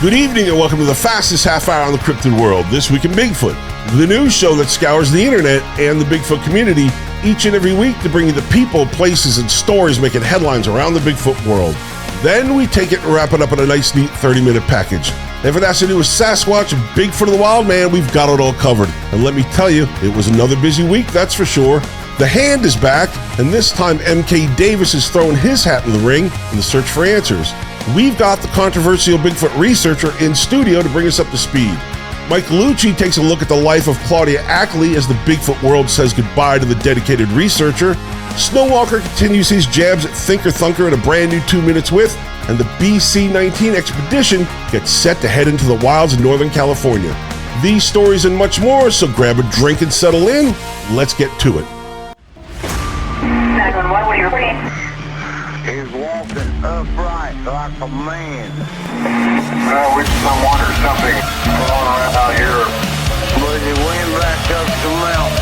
Good evening and welcome to the fastest half hour on the cryptid world, This Week in Bigfoot, the news show that scours the internet and the Bigfoot community each and every week to bring you the people, places, and stories making headlines around the Bigfoot world. Then we take it and wrap it up in a nice, neat 30-minute package. If it has to do with Sasquatch, Bigfoot, or the Wildman, we've got it all covered. And let me tell you, it was another busy week, that's for sure. The Hand is back, and this time MK Davis is throwing his hat in the ring in the search for answers. We've got the controversial Bigfoot researcher in studio to bring us up to speed. Mike Luci takes a look at the life of Claudia Ackley as the Bigfoot world says goodbye to the dedicated researcher. Snowwalker continues his jabs at Thinker Thunker in a brand new 2 Minutes With, and the BC-19 expedition gets set to head into the wilds of Northern California. These stories and much more, so grab a drink and settle in. Let's get to it. 911, what are you reporting? He's walking upright like a man. With someone or something going around out here. But he went back up the mountain.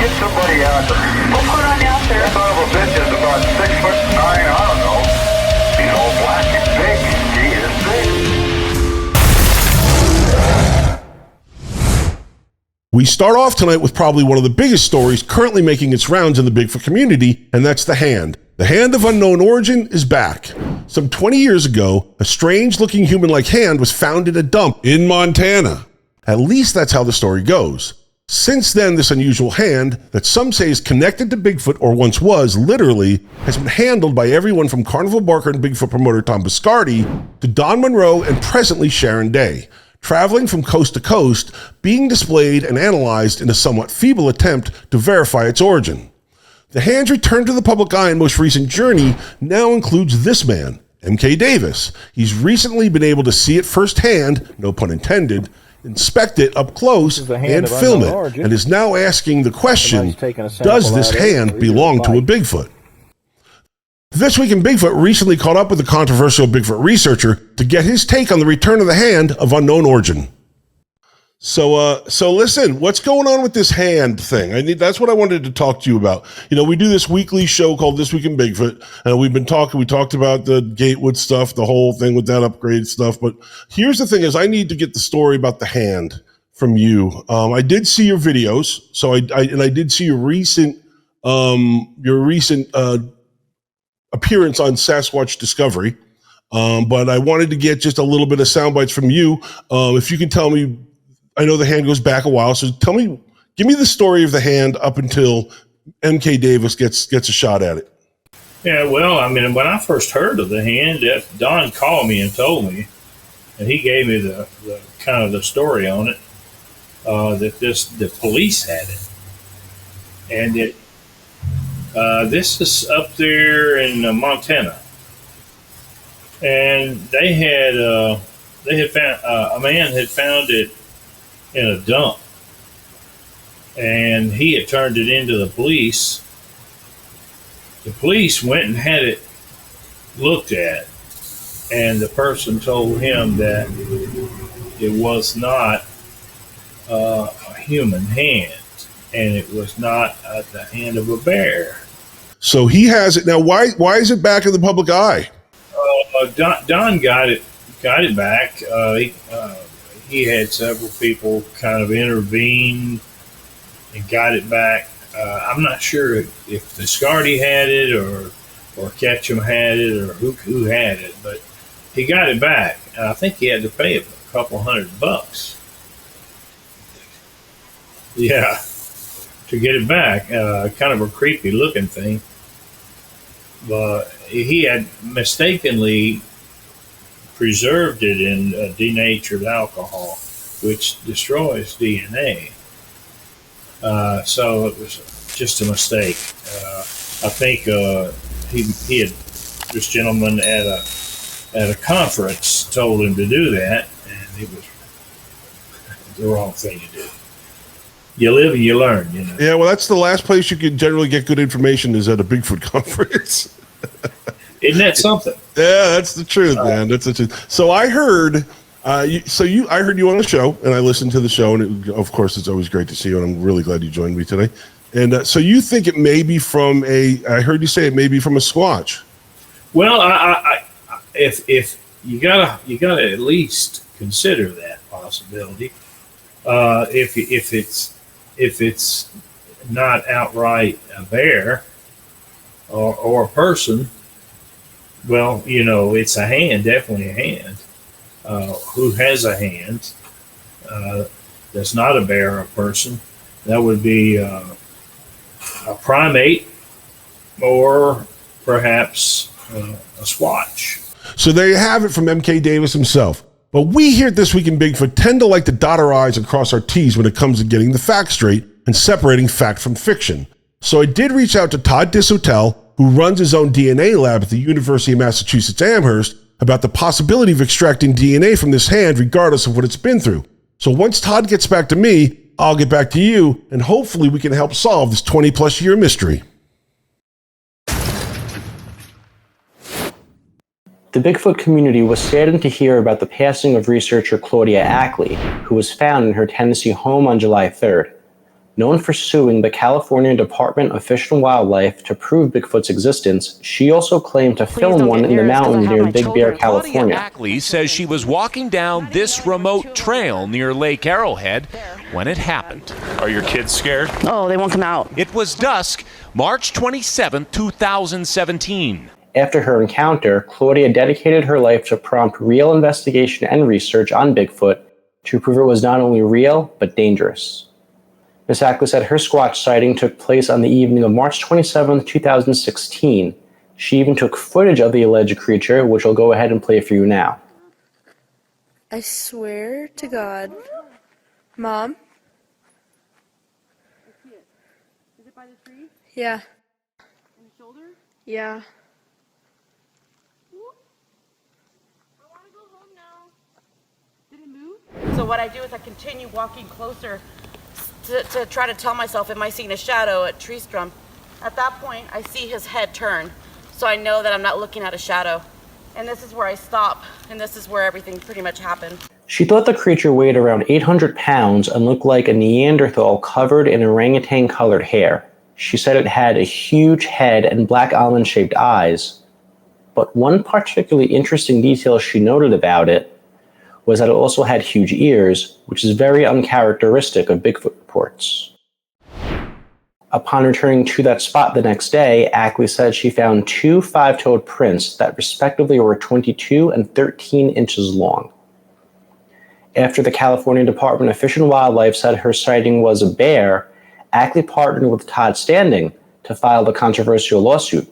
Get somebody out there. What's going on now, sir? That son of a bitch is about 6'9", I don't know. He's all black and big. He is big. We start off tonight with probably one of the biggest stories currently making its rounds in the Bigfoot community, and that's the Hand. The Hand of unknown origin is back. Some 20 years ago, a strange-looking human-like hand was found in a dump in Montana. At least that's how the story goes. Since then, this unusual hand, that some say is connected to Bigfoot or once was, literally, has been handled by everyone from Carnival Barker and Bigfoot promoter Tom Biscardi to Don Monroe and presently Sharon Day, traveling from coast to coast, being displayed and analyzed in a somewhat feeble attempt to verify its origin. The Hand's return to the public eye and most recent journey now includes this man, MK Davis. He's recently been able to see it firsthand, no pun intended, inspect it up close and film it, and is now asking the question, does this hand belong to a Bigfoot? This Week in Bigfoot recently caught up with the controversial Bigfoot researcher to get his take on the return of the Hand of unknown origin. So listen, what's going on with this hand thing? That's what I wanted to talk to you about. You know, we do this weekly show called This Week in Bigfoot, and we talked about the Gatewood stuff, the whole thing with that upgrade stuff. But here's the thing is I need to get the story about the Hand from you. I did see your videos. So I did see your recent appearance on Sasquatch Discovery. But I wanted to get just a little bit of sound bites from you. If you can tell me, I know the Hand goes back a while, so give me the story of the Hand up until MK Davis gets a shot at it. Yeah, well, I mean, when I first heard of the Hand, Don called me and told me, and he gave me the kind of the story on it, that the police had it, and this is up there in Montana, and they had found a man had found it in a dump, and he had turned it into the police. The police went and had it looked at, and the person told him that it was not a human hand, and it was not the hand of a bear. So he has it now. Why is it back in the public eye? Don got it back. He had several people kind of intervene and got it back. I'm not sure if Biscardi had it or Ketchum had it or who had it, but he got it back. And I think he had to pay a couple $100. Yeah, to get it back. Kind of a creepy looking thing. But he had mistakenly preserved it in denatured alcohol, which destroys DNA. So it was just a mistake. I think he had this gentleman at a conference told him to do that, and it was the wrong thing to do. You live and you learn, you know. Yeah, well, that's the last place you can generally get good information is at a Bigfoot conference. Isn't that something? Yeah, that's the truth, man. That's the truth. So I heard, I heard you on a show, and I listened to the show, and of course, it's always great to see you, and I'm really glad you joined me today. And so you think it may be I heard you say it may be from a Squatch. Well, if you gotta at least consider that possibility. If it's not outright a bear or a person, well, it's a hand, definitely a hand. Who has a hand that's not a bear or a person? That would be a primate or perhaps a Squatch. So there you have it from MK Davis himself. But we here at This Week in Bigfoot tend to like to dot our I's and cross our T's when it comes to getting the facts straight and separating fact from fiction. So I did reach out to Todd Dishotel, who runs his own DNA lab at the University of Massachusetts Amherst, about the possibility of extracting DNA from this hand regardless of what it's been through. So once Todd gets back to me, I'll get back to you, and hopefully we can help solve this 20-plus year mystery. The Bigfoot community was saddened to hear about the passing of researcher Claudia Ackley, who was found in her Tennessee home on July 3rd. Known for suing the California Department of Fish and Wildlife to prove Bigfoot's existence, she also claimed to film one in the mountains near Big Bear, California. Claudia Ackley says she was walking down this remote trail near Lake Arrowhead when it happened. Are your kids scared? Oh, they won't come out. It was dusk, March 27, 2017. After her encounter, Claudia dedicated her life to prompt real investigation and research on Bigfoot to prove it was not only real, but dangerous. Ms. Ackley said her Squatch sighting took place on the evening of March 27, 2016. She even took footage of the alleged creature, which I'll go ahead and play for you now. I swear to God. Mom? Is it by the tree? Yeah. In the shoulder? Yeah. I want to go home now. Did it move? So what I do is I continue walking closer to try to tell myself, am I seeing a shadow at tree stump? At that point, I see his head turn, so I know that I'm not looking at a shadow. And this is where I stop, and this is where everything pretty much happened. She thought the creature weighed around 800 pounds and looked like a Neanderthal covered in orangutan-colored hair. She said it had a huge head and black almond-shaped eyes. But one particularly interesting detail she noted about it was that it also had huge ears, which is very uncharacteristic of Bigfoot reports. Upon returning to that spot the next day, Ackley said she found two five-toed prints that respectively were 22 and 13 inches long. After the California Department of Fish and Wildlife said her sighting was a bear, Ackley partnered with Todd Standing to file the controversial lawsuit.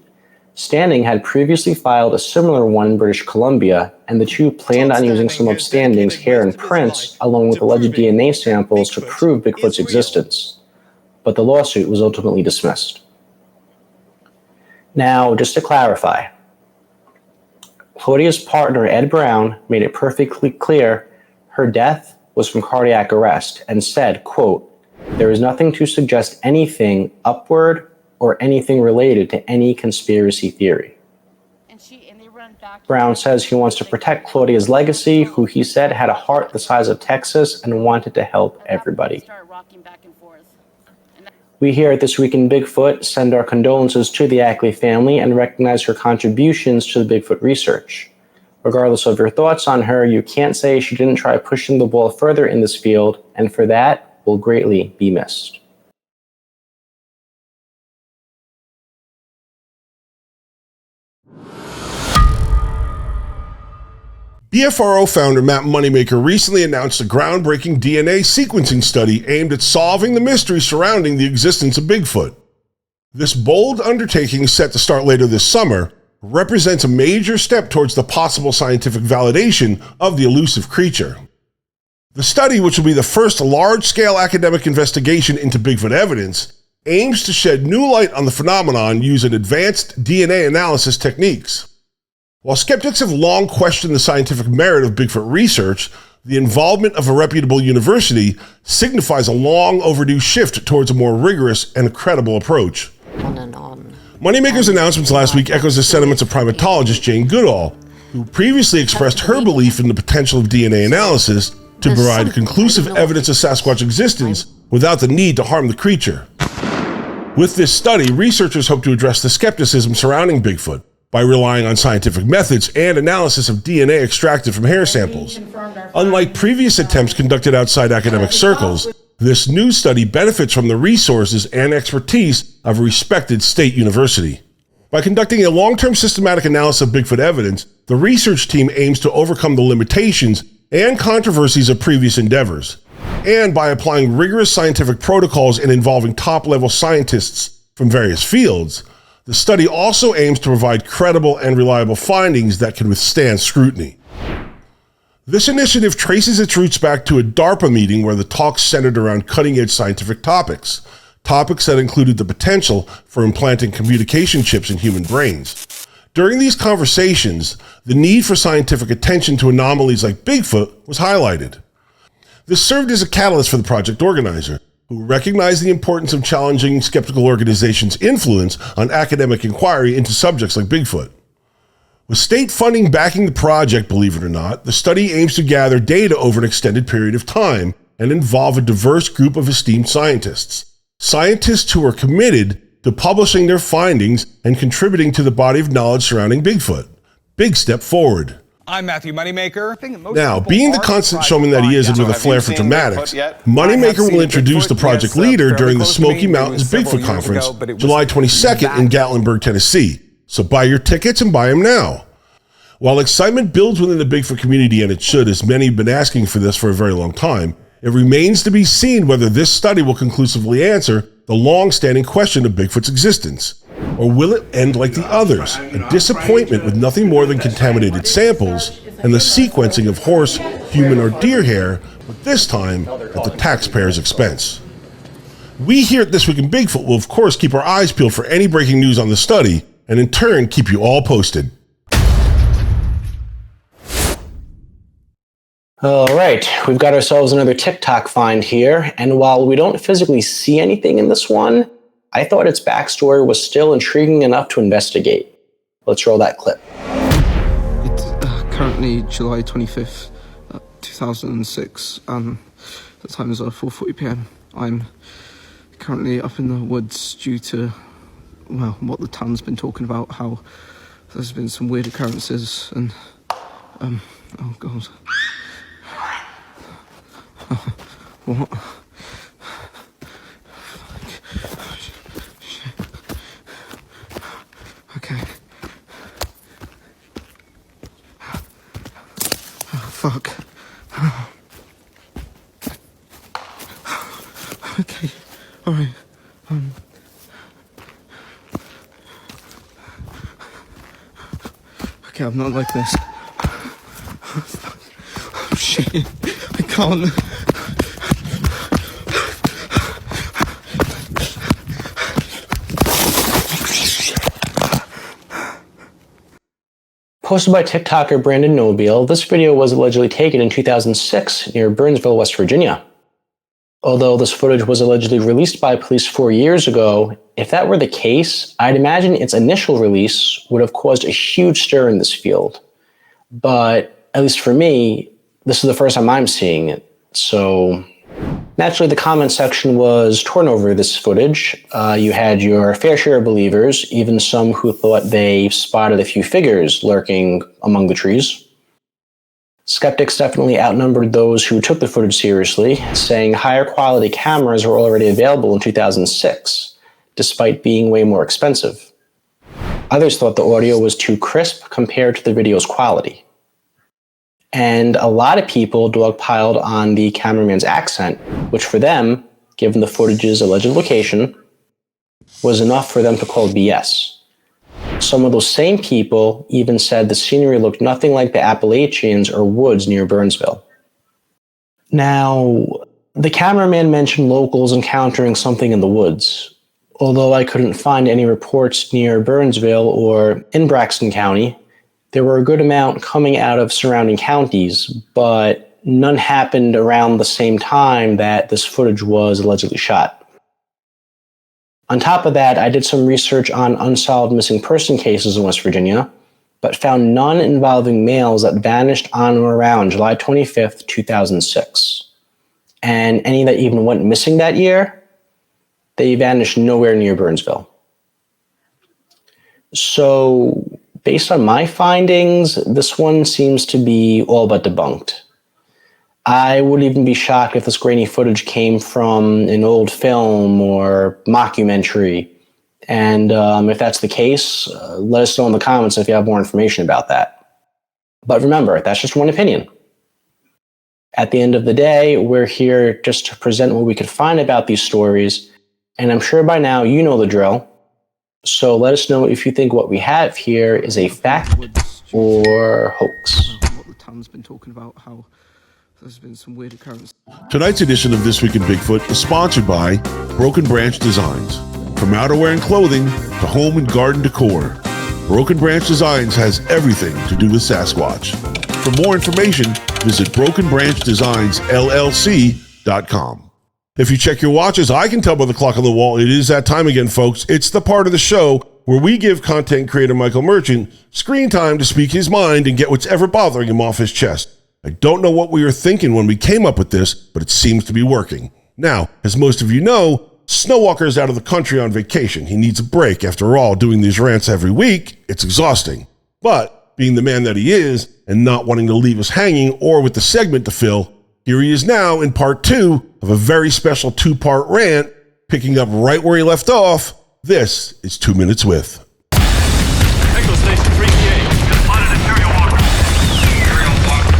Standing had previously filed a similar one in British Columbia, and the two planned on using some of Standing's hair and prints, along with alleged DNA samples, to prove Bigfoot's existence. But the lawsuit was ultimately dismissed. Now, just to clarify, Claudia's partner, Ed Brown, made it perfectly clear her death was from cardiac arrest and said, quote, "There is nothing to suggest anything upward or anything related to any conspiracy theory." Brown says he wants to protect Claudia's legacy, who he said had a heart the size of Texas and wanted to help everybody. We here at This Week in Bigfoot send our condolences to the Ackley family and recognize her contributions to the Bigfoot research. Regardless of your thoughts on her, you can't say she didn't try pushing the ball further in this field, and for that, will greatly be missed. BFRO founder Matt Moneymaker recently announced a groundbreaking DNA sequencing study aimed at solving the mystery surrounding the existence of Bigfoot. This bold undertaking, set to start later this summer, represents a major step towards the possible scientific validation of the elusive creature. The study, which will be the first large-scale academic investigation into Bigfoot evidence, aims to shed new light on the phenomenon using advanced DNA analysis techniques. While skeptics have long questioned the scientific merit of Bigfoot research, the involvement of a reputable university signifies a long overdue shift towards a more rigorous and credible approach. On and on. Moneymaker's announcements last week echoes the sentiments of primatologist Jane Goodall, who previously expressed her belief in the potential of DNA analysis to provide conclusive evidence of Sasquatch existence without the need to harm the creature. With this study, researchers hope to address the skepticism surrounding Bigfoot, by relying on scientific methods and analysis of DNA extracted from hair samples. Unlike previous attempts conducted outside academic circles, this new study benefits from the resources and expertise of a respected state university. By conducting a long-term systematic analysis of Bigfoot evidence, the research team aims to overcome the limitations and controversies of previous endeavors. And by applying rigorous scientific protocols and involving top-level scientists from various fields, the study also aims to provide credible and reliable findings that can withstand scrutiny. This initiative traces its roots back to a DARPA meeting where the talks centered around cutting-edge scientific topics that included the potential for implanting communication chips in human brains. During these conversations, the need for scientific attention to anomalies like Bigfoot was highlighted. This served as a catalyst for the project organizer, who recognized the importance of challenging skeptical organizations' influence on academic inquiry into subjects like Bigfoot. With state funding backing the project, believe it or not, the study aims to gather data over an extended period of time and involve a diverse group of esteemed scientists. Scientists who are committed to publishing their findings and contributing to the body of knowledge surrounding Bigfoot. Big step forward. I'm Matthew Moneymaker. Now, being the constant showman that he is and with a flair for dramatics, Moneymaker will introduce the project leader during the Smoky Mountains Bigfoot Conference, July 22nd in Gatlinburg, Tennessee. So buy your tickets and buy them now. While excitement builds within the Bigfoot community, and it should, as many have been asking for this for a very long time, it remains to be seen whether this study will conclusively answer the long-standing question of Bigfoot's existence. Or will it end like the others, a disappointment with nothing more than contaminated samples and the sequencing of horse, human, or deer hair, but this time at the taxpayer's expense? We here at This Week in Bigfoot will of course keep our eyes peeled for any breaking news on the study, and in turn keep you all posted. All right, we've got ourselves another TikTok find here, and while we don't physically see anything in this one, I thought its backstory was still intriguing enough to investigate. Let's roll that clip. It's currently July 25th, 2006, and the time is 4:40 p.m. I'm currently up in the woods due to, well, what the town's been talking about, how there's been some weird occurrences, and, oh god. What? Okay. Oh, fuck. Okay. Alright. Okay, I'm not like this. Oh, shit. I can't. Posted by TikToker Brendon, this video was allegedly taken in 2006 near Burnsville, West Virginia. Although this footage was allegedly released by police 4 years ago, if that were the case, I'd imagine its initial release would have caused a huge stir in this field. But, at least for me, this is the first time I'm seeing it, so naturally the comment section was torn over this footage. You had your fair share of believers, even some who thought they spotted a few figures lurking among the trees. Skeptics definitely outnumbered those who took the footage seriously, saying higher quality cameras were already available in 2006, despite being way more expensive. Others thought the audio was too crisp compared to the video's quality. And a lot of people dogpiled on the cameraman's accent, which for them, given the footage's alleged location, was enough for them to call BS. Some of those same people even said the scenery looked nothing like the Appalachians or woods near Burnsville. Now, the cameraman mentioned locals encountering something in the woods. Although I couldn't find any reports near Burnsville or in Braxton County, there were a good amount coming out of surrounding counties, but none happened around the same time that this footage was allegedly shot. On top of that, I did some research on unsolved missing person cases in West Virginia, but found none involving males that vanished on or around July 25th, 2006. And any that even went missing that year, they vanished nowhere near Burnsville. So, Based on my findings, this one seems to be all but debunked. I wouldn't even be shocked if this grainy footage came from an old film or mockumentary. And if that's the case, let us know in the comments if you have more information about that. But remember, that's just one opinion. At the end of the day, we're here just to present what we could find about these stories. And I'm sure by now you know the drill. So let us know if you think what we have here is a fact or hoax. What the town's been talking about, how there's been some weird occurrences. Tonight's edition of This Week in Bigfoot is sponsored by Broken Branch Designs. From outerwear and clothing to home and garden decor, Broken Branch Designs has everything to do with Sasquatch. For more information, visit brokenbranchdesignsllc.com. If you check your watches, I can tell by the clock on the wall, it is that time again, folks. It's the part of the show where we give content creator Michael Merchant screen time to speak his mind and get what's ever bothering him off his chest. I don't know what we were thinking when we came up with this, but it seems to be working. Now, as most of you know, Snowwalker is out of the country on vacation. He needs a break. After all, doing these rants every week, it's exhausting. But being the man that he is and not wanting to leave us hanging or with the segment to fill, here he is now in part 2 of a very special 2-part rant, picking up right where he left off. This is 2 Minutes With. Echo Station 3PA. Just spotted Imperial Walker. Imperial Walker.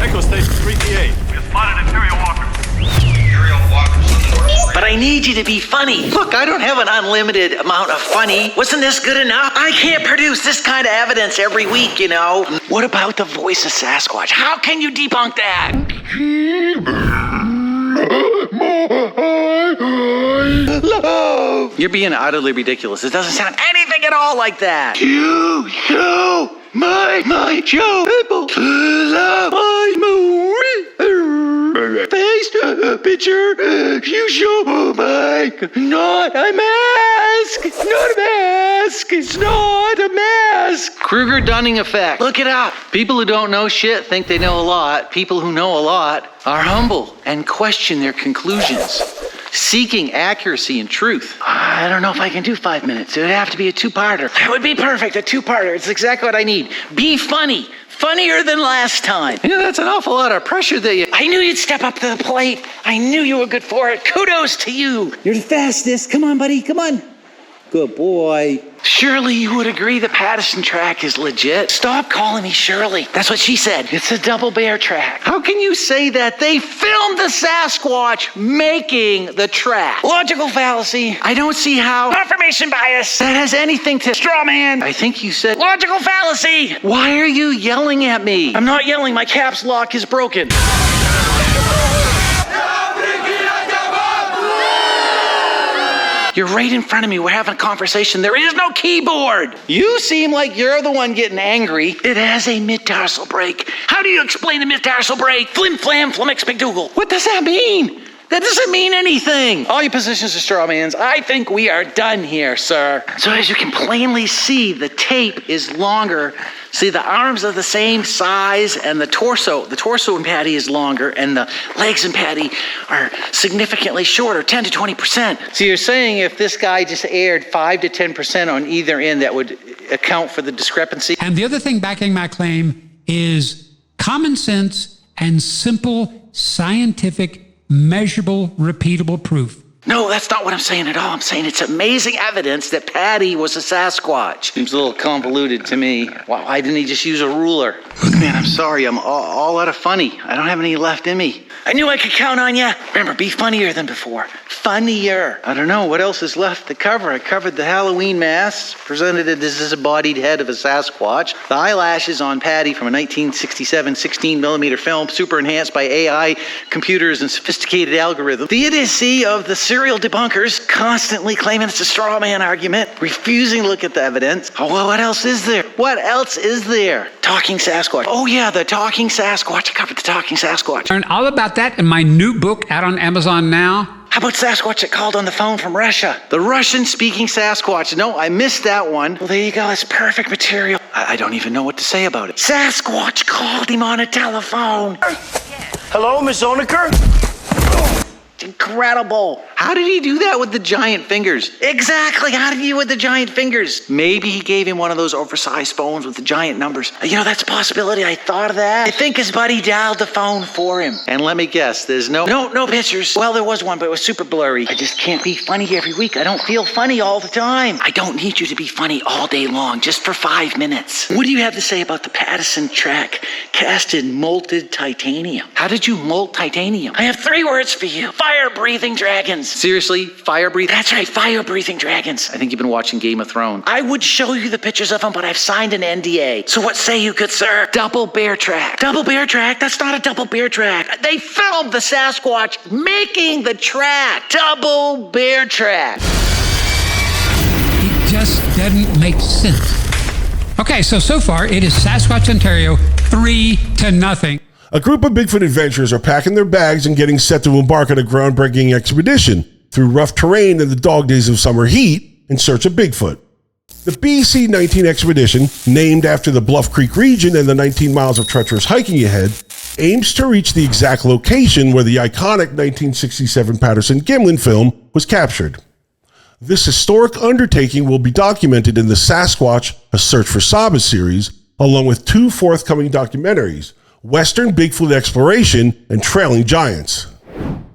Echo Station 3PA. Just spotted Imperial Walker. Imperial Walker's on the north. But I need you to be funny. Look, I don't have an unlimited amount of funny. Wasn't this good enough? I can't produce this kind of evidence every week, you know. What about the voice of Sasquatch? How can you debunk that? You're being utterly ridiculous. It doesn't sound anything at all like that. You show my show people love my movie. Face picture, you show my not a mask, not a mask, it's not a mask. Kruger-Dunning effect. Look it up. People who don't know shit think they know a lot. People who know a lot are humble and question their conclusions, seeking accuracy and truth. I don't know if I can do 5 minutes. It would have to be a 2-parter. That would be perfect, a 2-parter. It's exactly what I need. Be funny. Funnier than last time. Yeah, that's an awful lot of pressure that you... I knew you'd step up to the plate. I knew you were good for it. Kudos to you. You're the fastest. Come on, buddy. Come on. Good boy. Surely you would agree the Patterson track is legit. Stop calling me Shirley. That's what she said. It's a double bear track. How can you say that? They filmed the Sasquatch making the track. Logical fallacy. I don't see how. Confirmation bias. That has anything to straw man. I think you said logical fallacy. Why are you yelling at me? I'm not yelling. My caps lock is broken. You're right in front of me. We're having a conversation. There is no keyboard. You seem like you're the one getting angry. It has a mid-tarsal break. How do you explain a mid-tarsal break? Flim flam flummox McDougal. What does that mean? That doesn't mean anything. All your positions are straw mans. I think we are done here, sir. So as you can plainly see, the tape is longer. See, the arms are the same size, and the torso in Patty is longer, and the legs in Patty are significantly shorter, 10 to 20%. So you're saying if this guy just aired 5 to 10% on either end, that would account for the discrepancy? And the other thing backing my claim is common sense and simple, scientific, measurable, repeatable proof. No, that's not what I'm saying at all. I'm saying it's amazing evidence that Patty was a Sasquatch. Seems a little convoluted to me. Why didn't he just use a ruler? Look, man, I'm sorry. I'm all out of funny. I don't have any left in me. I knew I could count on you. Remember, be funnier than before. Funnier. I don't know. What else is left to cover? I covered the Halloween mask, presented it as a bodied head of a Sasquatch. The eyelashes on Patty from a 1967 16mm film, super enhanced by AI, computers, and sophisticated algorithms. The idiocy of the serial debunkers constantly claiming it's a straw man argument, refusing to look at the evidence. Oh, well, what else is there? What else is there? Talking Sasquatch. Oh, yeah, the talking Sasquatch. I covered the talking Sasquatch. Learn all about that in my new book out on Amazon now. How about Sasquatch that called on the phone from Russia? The Russian-speaking Sasquatch. No, I missed that one. Well, there you go. That's perfect material. I don't even know what to say about it. Sasquatch called him on a telephone. Hello, Ms. Zoneker? Incredible. How did he do that with the giant fingers? Exactly. How did he do with the giant fingers? Maybe he gave him one of those oversized phones with the giant numbers. That's a possibility. I thought of that. I think his buddy dialed the phone for him. And let me guess, there's no pictures. Well, there was one, but it was super blurry. I just can't be funny every week. I don't feel funny all the time. I don't need you to be funny all day long, just for 5 minutes. What do you have to say about the Pattison track cast in molted titanium? How did you mold titanium? I have 3 words for you. Fire-breathing dragons. Seriously? Fire-breathing? That's right, fire-breathing dragons. I think you've been watching Game of Thrones. I would show you the pictures of them, but I've signed an NDA. So what say you, good sir? Double bear track. Double bear track? That's not a double bear track. They filmed the Sasquatch making the track. Double bear track. It just doesn't make sense. Okay, so far it is Sasquatch, Ontario, 3-0. A group of Bigfoot adventurers are packing their bags and getting set to embark on a groundbreaking expedition through rough terrain and the dog days of summer heat in search of Bigfoot. The BC-19 expedition, named after the Bluff Creek region and the 19 miles of treacherous hiking ahead, aims to reach the exact location where the iconic 1967 Patterson-Gimlin film was captured. This historic undertaking will be documented in the Sasquatch, A Search for Saba series, along with 2 forthcoming documentaries, Western Bigfoot Exploration and Trailing Giants.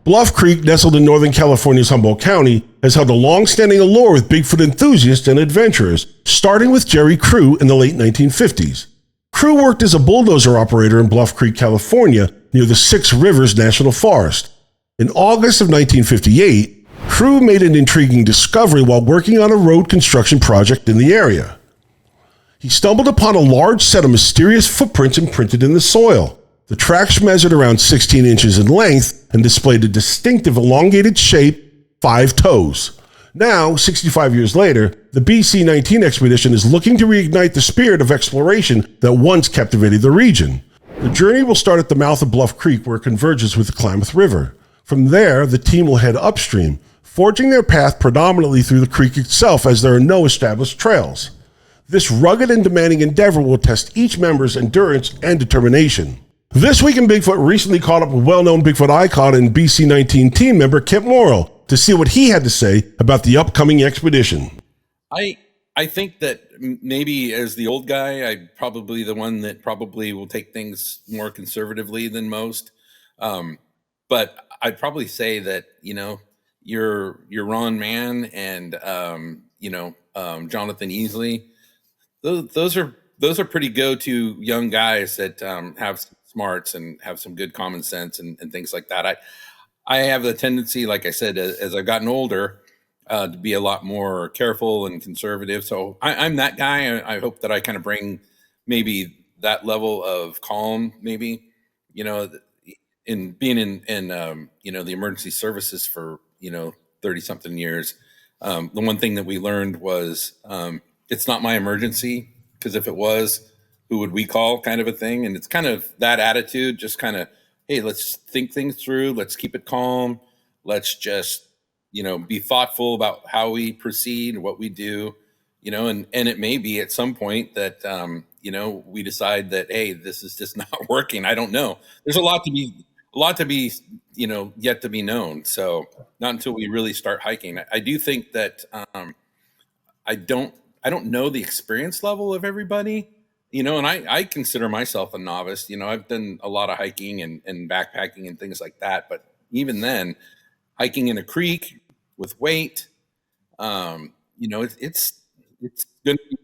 Bluff Creek, nestled in Northern California's Humboldt County, has held a long-standing allure with Bigfoot enthusiasts and adventurers, starting with Jerry Crew in the late 1950s. Crew worked as a bulldozer operator in Bluff Creek, California, near the Six Rivers National Forest. In August of 1958, Crew made an intriguing discovery while working on a road construction project in the area. He stumbled upon a large set of mysterious footprints imprinted in the soil. The tracks measured around 16 inches in length and displayed a distinctive elongated shape, 5 toes. Now, 65 years later, the BC-19 expedition is looking to reignite the spirit of exploration that once captivated the region. The journey will start at the mouth of Bluff Creek, where it converges with the Klamath River. From there, the team will head upstream, forging their path predominantly through the creek itself as there are no established trails. This rugged and demanding endeavor will test each member's endurance and determination. This Week in Bigfoot recently caught up with well-known Bigfoot icon and BC-19 team member Kip Morrill to see what he had to say about the upcoming expedition. I think that maybe as the old guy, I'm probably the one that probably will take things more conservatively than most. But I'd probably say that, you're Ron Mann and, Jonathan Easley. Those are pretty go-to young guys that have smarts and have some good common sense and things like that. I have a tendency, like I said, as I've gotten older, to be a lot more careful and conservative. So I'm that guy. I hope that I kind of bring maybe that level of calm, maybe, in being in the emergency services for, 30 something years. The one thing that we learned was it's not my emergency, because if it was, who would we call, kind of a thing. And it's kind of that attitude, just kind of, hey, let's think things through. Let's keep it calm. Let's just, be thoughtful about how we proceed, what we do, and it may be at some point that, we decide that, hey, this is just not working. I don't know. There's a lot to be, yet to be known. So not until we really start hiking. I do think that, I don't know the experience level of everybody, and I consider myself a novice. I've done a lot of hiking and backpacking and things like that. But even then, hiking in a creek with weight, it's going to be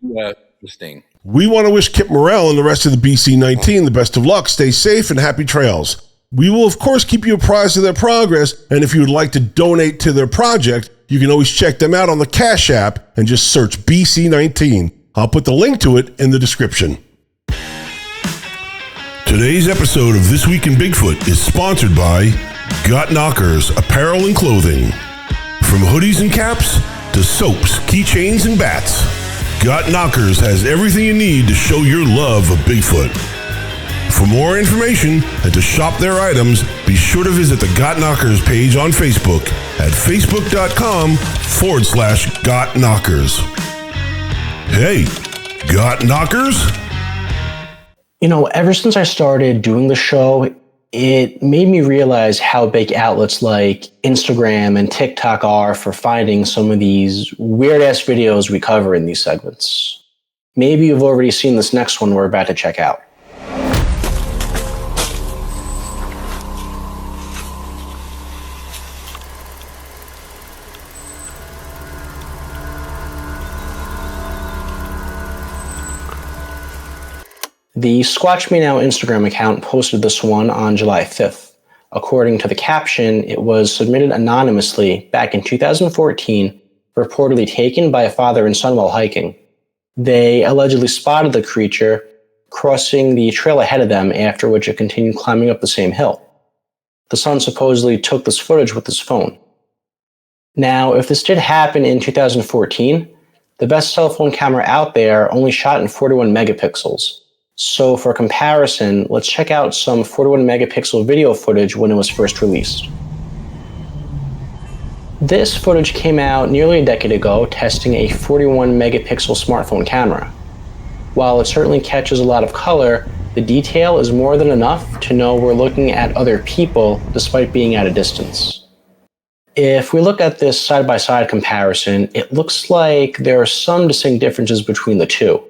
interesting. We want to wish Kip Morrill and the rest of the BC-19 the best of luck. Stay safe and happy trails. We will, of course, keep you apprised of their progress. And if you would like to donate to their project, you can always check them out on the Cash App and just search BC-19. I'll put the link to it in the description. Today's episode of This Week in Bigfoot is sponsored by Got Knockers Apparel and Clothing. From hoodies and caps to soaps, keychains, and bats, Got Knockers has everything you need to show your love of Bigfoot. For more information and to shop their items, be sure to visit the Got Knockers page on Facebook at facebook.com/Got Knockers. Hey, Got Knockers? Ever since I started doing the show, it made me realize how big outlets like Instagram and TikTok are for finding some of these weird-ass videos we cover in these segments. Maybe you've already seen this next one we're about to check out. The Squatch Me Now Instagram account posted this one on July 5th. According to the caption, it was submitted anonymously back in 2014, reportedly taken by a father and son while hiking. They allegedly spotted the creature crossing the trail ahead of them, after which it continued climbing up the same hill. The son supposedly took this footage with his phone. Now, if this did happen in 2014, the best cell phone camera out there only shot in 41 megapixels. So for comparison, let's check out some 41 megapixel video footage when it was first released. This footage came out nearly a decade ago, testing a 41 megapixel smartphone camera. While it certainly catches a lot of color, the detail is more than enough to know we're looking at other people despite being at a distance. If we look at this side-by-side comparison, it looks like there are some distinct differences between the two.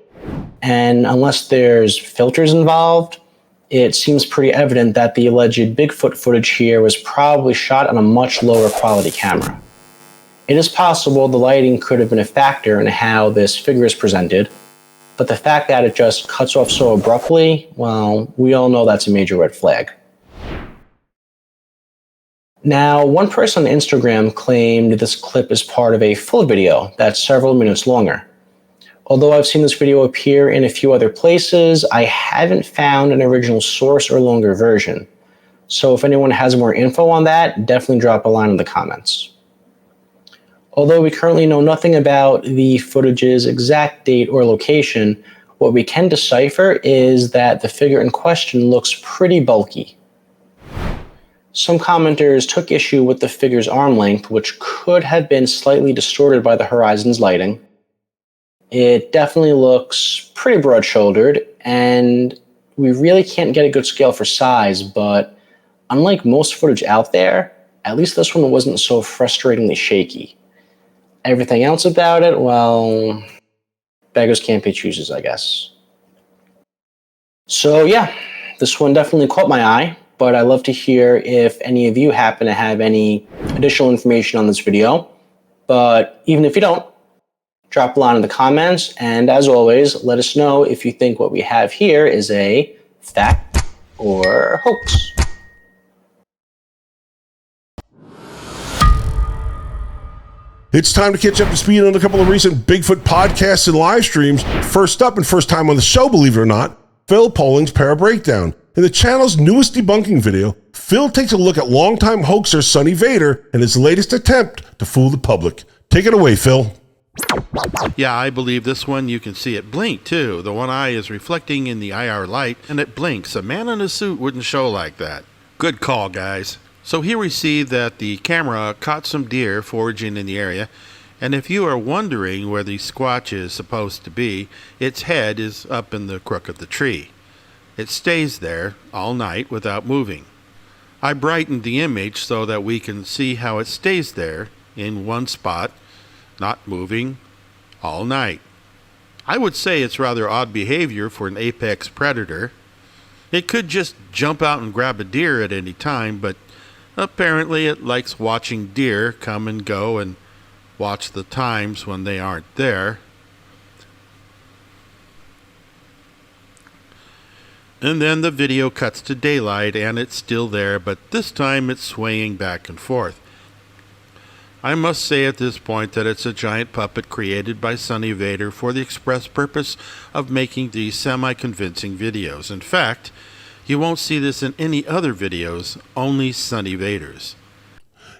And unless there's filters involved, it seems pretty evident that the alleged Bigfoot footage here was probably shot on a much lower quality camera. It is possible the lighting could have been a factor in how this figure is presented, but the fact that it just cuts off so abruptly, well, we all know that's a major red flag. Now, one person on Instagram claimed this clip is part of a full video that's several minutes longer. Although I've seen this video appear in a few other places, I haven't found an original source or longer version. So if anyone has more info on that, definitely drop a line in the comments. Although we currently know nothing about the footage's exact date or location, what we can decipher is that the figure in question looks pretty bulky. Some commenters took issue with the figure's arm length, which could have been slightly distorted by the horizon's lighting. It definitely looks pretty broad-shouldered, and we really can't get a good scale for size, but unlike most footage out there, at least this one wasn't so frustratingly shaky. Everything else about it, well, beggars can't be choosers, I guess. So yeah, this one definitely caught my eye, but I'd love to hear if any of you happen to have any additional information on this video. But even if you don't, drop a line in the comments, and as always, let us know if you think what we have here is a fact or hoax. It's time to catch up to speed on a couple of recent Bigfoot podcasts and live streams. First up, and first time on the show, believe it or not, Phil Polling's Para Breakdown. In the channel's newest debunking video, Phil takes a look at longtime hoaxer Sonny Vader and his latest attempt to fool the public. Take it away, Phil. Yeah, I believe this one. You can see it blink too. The one eye is reflecting in the IR light and it blinks. A man in a suit wouldn't show like that. Good call, guys. So here we see that the camera caught some deer foraging in the area, and if you are wondering where the Squatch is supposed to be, its head is up in the crook of the tree. It stays there all night without moving. I brightened the image so that we can see how it stays there in one spot, not moving all night. I would say it's rather odd behavior for an apex predator. It could just jump out and grab a deer at any time, but apparently it likes watching deer come and go and watch the times when they aren't there. And then the video cuts to daylight and it's still there, but this time it's swaying back and forth. I must say at this point that it's a giant puppet created by Sonny Vader for the express purpose of making these semi-convincing videos. In fact, you won't see this in any other videos, only Sonny Vader's.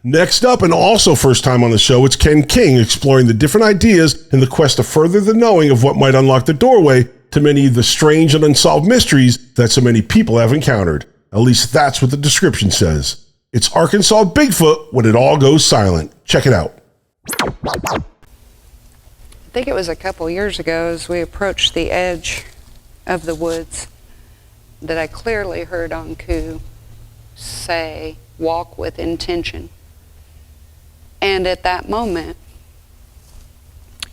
Next up, and also first time on the show, it's Ken King exploring the different ideas in the quest to further the knowing of what might unlock the doorway to many of the strange and unsolved mysteries that so many people have encountered. At least that's what the description says. It's Arkansas Bigfoot when it all goes silent. Check it out. I think it was a couple years ago as we approached the edge of the woods that I clearly heard Onku say, walk with intention. And at that moment,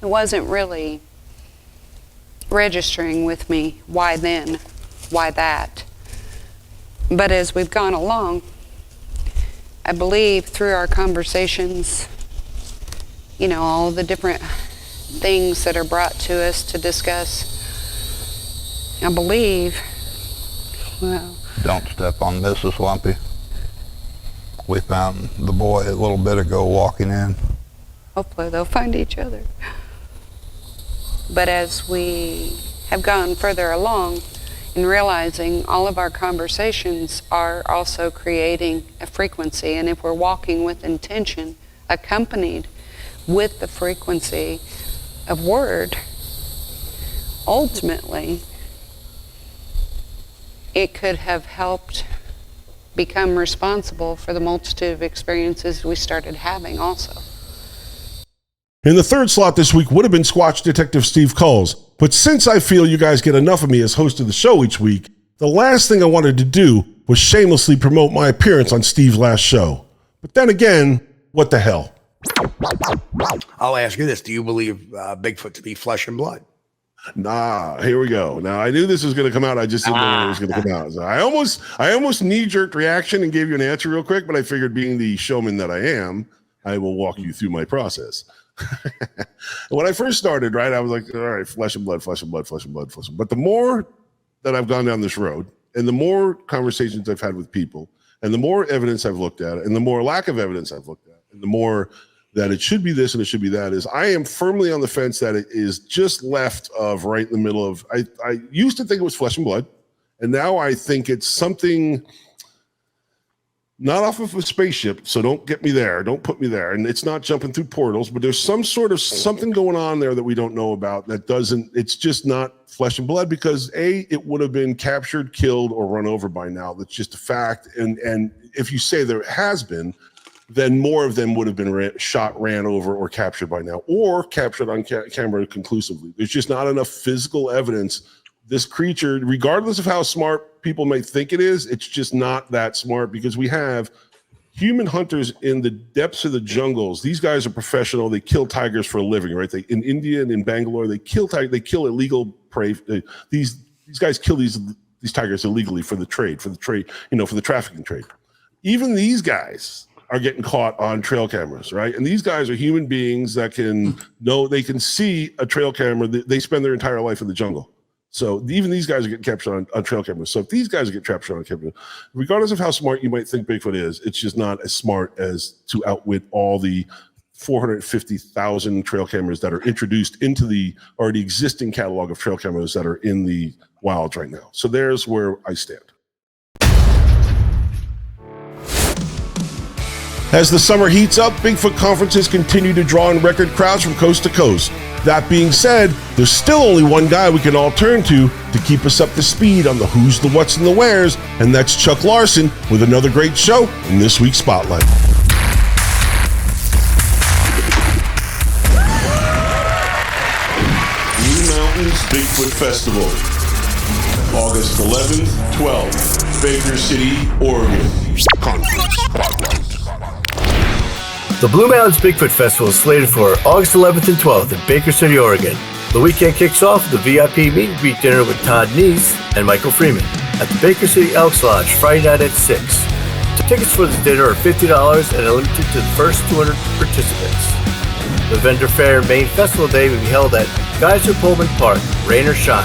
it wasn't really registering with me, why then, why that. But as we've gone along, I believe through our conversations, you know, all the different things that are brought to us to discuss, I believe, well... Don't step on Mrs. Lumpy. We found the boy a little bit ago walking in. Hopefully they'll find each other. But as we have gone further along in realizing all of our conversations are also creating a frequency, and if we're walking with intention accompanied with the frequency of word, ultimately it could have helped become responsible for the multitude of experiences we started having also. In the third slot this week would have been Squatch Detective Steve Culls, but since I feel you guys get enough of me as host of the show each week, the last thing I wanted to do was shamelessly promote my appearance on Steve's last show. But then again, what the hell? I'll ask you this. Do you believe Bigfoot to be flesh and blood? Nah, here we go. Now, I knew this was going to come out. I just didn't know when it was going to come out. So I almost knee-jerked reaction and gave you an answer real quick, but I figured being the showman that I am, I will walk you through my process. When I first started, right, I was like, all right, flesh and blood, flesh and blood, flesh and blood, flesh and blood. But the more that I've gone down this road, and the more conversations I've had with people, and the more evidence I've looked at, and the more lack of evidence I've looked at, and the more that it should be this and it should be that, is I am firmly on the fence that it is just left of right in the middle of, I used to think it was flesh and blood, and now I think it's something not off of a spaceship, so don't get me there, don't put me there, and it's not jumping through portals, but there's some sort of something going on there that we don't know about that doesn't, it's just not flesh and blood, because A, it would have been captured, killed, or run over by now. That's just a fact, and if you say there has been, then more of them would have been shot, ran over, or captured by now, or captured on camera conclusively. There's just not enough physical evidence. This creature, regardless of how smart people may think it is, it's just not that smart, because we have human hunters in the depths of the jungles. These guys are professional. They kill tigers for a living, right? In India and in Bangalore, they kill illegal prey. These guys kill these tigers illegally for the trade, for the trafficking trade. Even these guys are getting caught on trail cameras, right? And these guys are human beings that can know, they can see a trail camera. They spend their entire life in the jungle. So even these guys are getting captured on trail cameras. So if these guys get captured on camera, regardless of how smart you might think Bigfoot is, it's just not as smart as to outwit all the 450,000 trail cameras that are introduced into the already existing catalog of trail cameras that are in the wilds right now. So there's where I stand. As the summer heats up, Bigfoot conferences continue to draw in record crowds from coast to coast. That being said, there's still only one guy we can all turn to keep us up to speed on the who's, the what's, and the where's, and that's Chuck Larson with another great show in this week's Spotlight. Blue Mountains Bigfoot Festival, August 11th, 12th, Baker City, Oregon. Conference Spotlight. The Blue Mountains Bigfoot Festival is slated for August 11th and 12th in Baker City, Oregon. The weekend kicks off with a VIP meet and greet dinner with Todd Neese and Michael Freeman at the Baker City Elks Lodge Friday night at 6. Tickets for the dinner are $50 and are limited to the first 200 participants. The vendor fair main festival day will be held at Geyser Pullman Park, rain or shine.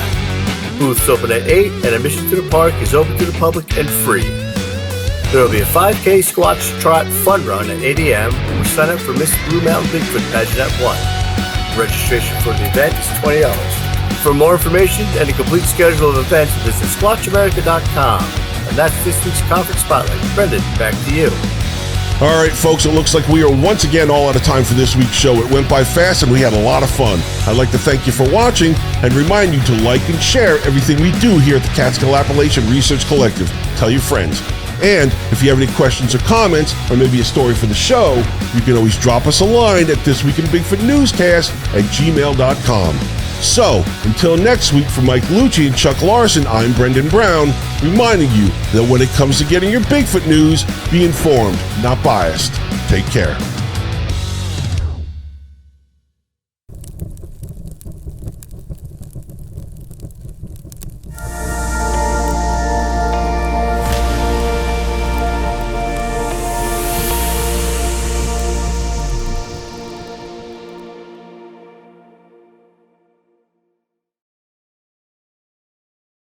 Booths open at 8 and admission to the park is open to the public and free. There will be a 5K Squatch Trot fun run at 8 a.m. or sign up for Miss Blue Mountain Bigfoot pageant at 1. Registration for the event is $20. For more information and a complete schedule of events, visit SquatchAmerica.com. And that's this week's Conference Spotlight. Brendon, back to you. All right, folks, it looks like we are once again all out of time for this week's show. It went by fast and we had a lot of fun. I'd like to thank you for watching and remind you to like and share everything we do here at the Catskill Appalachian Research Collective. Tell your friends. And if you have any questions or comments, or maybe a story for the show, you can always drop us a line at thisweekinbigfootnewscast@gmail.com. So, until next week, for Mike Luci and Chuck Larson, I'm Brendon Brown. reminding you that when it comes to getting your Bigfoot news, be informed, not biased. Take care.